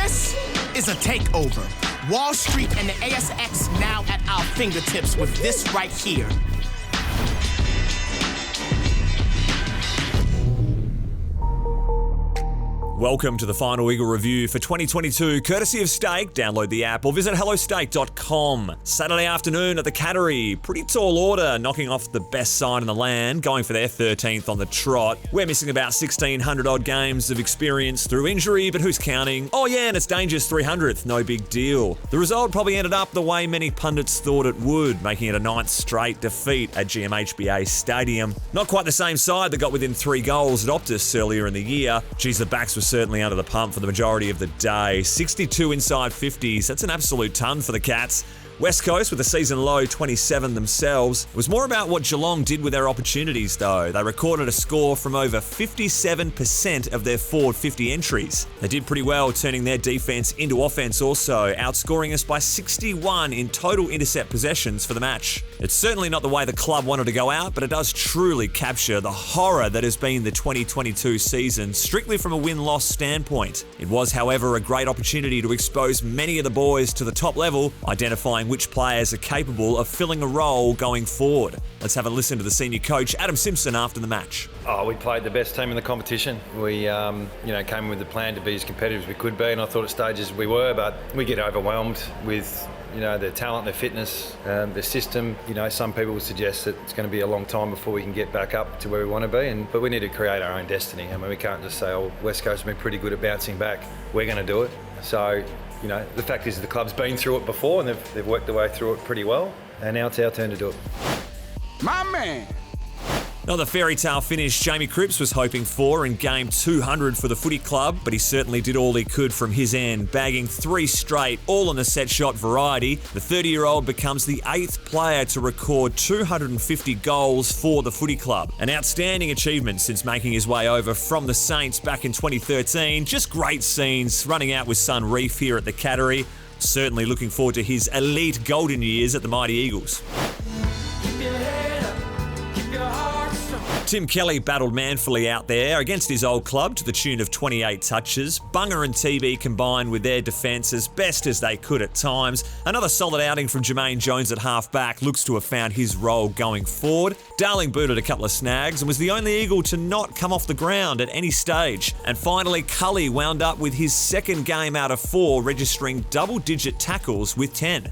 This is a takeover. Wall Street and the ASX now at our fingertips with this right here. Welcome to the Final Eagle Review for 2022, courtesy of Steak. Download the app or visit hellosteak.com. Saturday afternoon at the Cattery. Pretty tall order, knocking off the best side in the land, going for their 13th on the trot. We're missing about 1,600 odd games of experience through injury, but who's counting? Oh yeah, and it's Danger's 300th, no big deal. The result probably ended up the way many pundits thought it would, making it a 9th straight defeat at GMHBA Stadium. Not quite the same side that got within 3 goals at Optus earlier in the year. Geez, the backs were certainly under the pump for the majority of the day. 62 inside 50s, that's an absolute ton for the Cats. West Coast with a season low 27 themselves. It was more about what Geelong did with their opportunities though. They recorded a score from over 57% of their forward 50 entries. They did pretty well turning their defence into offence also, outscoring us by 61 in total intercept possessions for the match. It's certainly not the way the club wanted to go out, but it does truly capture the horror that has been the 2022 season, strictly from a win-loss standpoint. It was, however, a great opportunity to expose many of the boys to the top level, identifying which players are capable of filling a role going forward. Let's have a listen to the senior coach, Adam Simpson, after the match. We played the best team in the competition. We came with the plan to be as competitive as we could be, and I thought at stages we were, but we get overwhelmed with their talent, their fitness, their system. Some people would suggest that it's going to be a long time before we can get back up to where we want to be, but we need to create our own destiny. I mean, we can't just say, West Coast has been pretty good at bouncing back. We're going to do it. So, the fact is the club's been through it before and they've worked their way through it pretty well, and now it's our turn to do it. My man! Not the fairy tale finish Jamie Cripps was hoping for in game 200 for the footy club, but he certainly did all he could from his end, bagging 3 straight, all in the set shot variety. The 30-year-old becomes the 8th player to record 250 goals for the footy club. An outstanding achievement since making his way over from the Saints back in 2013. Just great scenes running out with son Reef here at the Cattery. Certainly looking forward to his elite golden years at the Mighty Eagles. Tim Kelly battled manfully out there against his old club to the tune of 28 touches. Bunga and TB combined with their defence as best as they could at times. Another solid outing from Jermaine Jones at half-back looks to have found his role going forward. Darling booted a couple of snags and was the only Eagle to not come off the ground at any stage. And finally, Cully wound up with his second game out of 4, registering double-digit tackles with 10.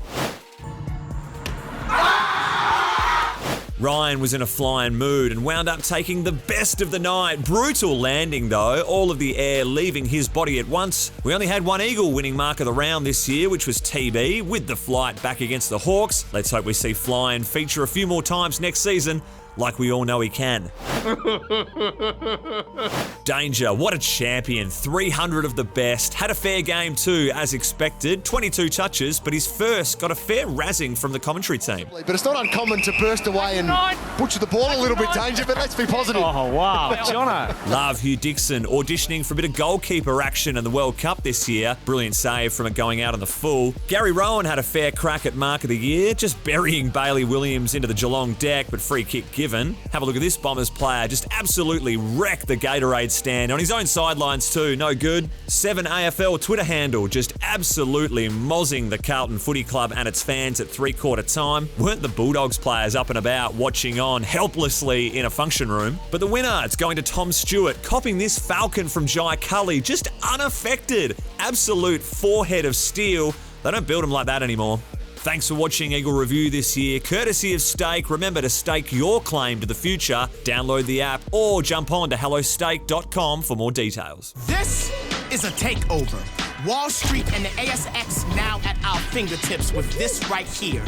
Ryan was in a flying mood and wound up taking the best of the night. Brutal landing though, all of the air leaving his body at once. We only had one Eagle winning mark of the round this year, which was TB, with the flight back against the Hawks. Let's hope we see Flying feature a few more times next season, like we all know he can. Danger, what a champion. 300 of the best. Had a fair game too, as expected. 22 touches, but his first got a fair razzing from the commentary team. But it's not uncommon to burst away and butcher the ball a little bit, Danger, but let's be positive. Oh, wow. Jono. Love Hugh Dixon auditioning for a bit of goalkeeper action in the World Cup this year. Brilliant save from it going out on the full. Gary Rowan had a fair crack at Mark of the Year, just burying Bailey Williams into the Geelong deck, but free kick given. Have a look at this Bombers player, just absolutely wrecked the Gatorade stand on his own sidelines too, no good. 7 AFL Twitter handle, just absolutely mozzing the Carlton Footy Club and its fans at 3/4 time. Weren't the Bulldogs players up and about watching on helplessly in a function room? But the winner, it's going to Tom Stewart, copping this falcon from Jai Cully, just unaffected. Absolute forehead of steel. They don't build them like that anymore. Thanks for watching Eagle Review this year, courtesy of Steak. Remember to stake your claim to the future. Download the app or jump on to hellosteak.com for more details. This is a takeover. Wall Street and the ASX now at our fingertips with this right here.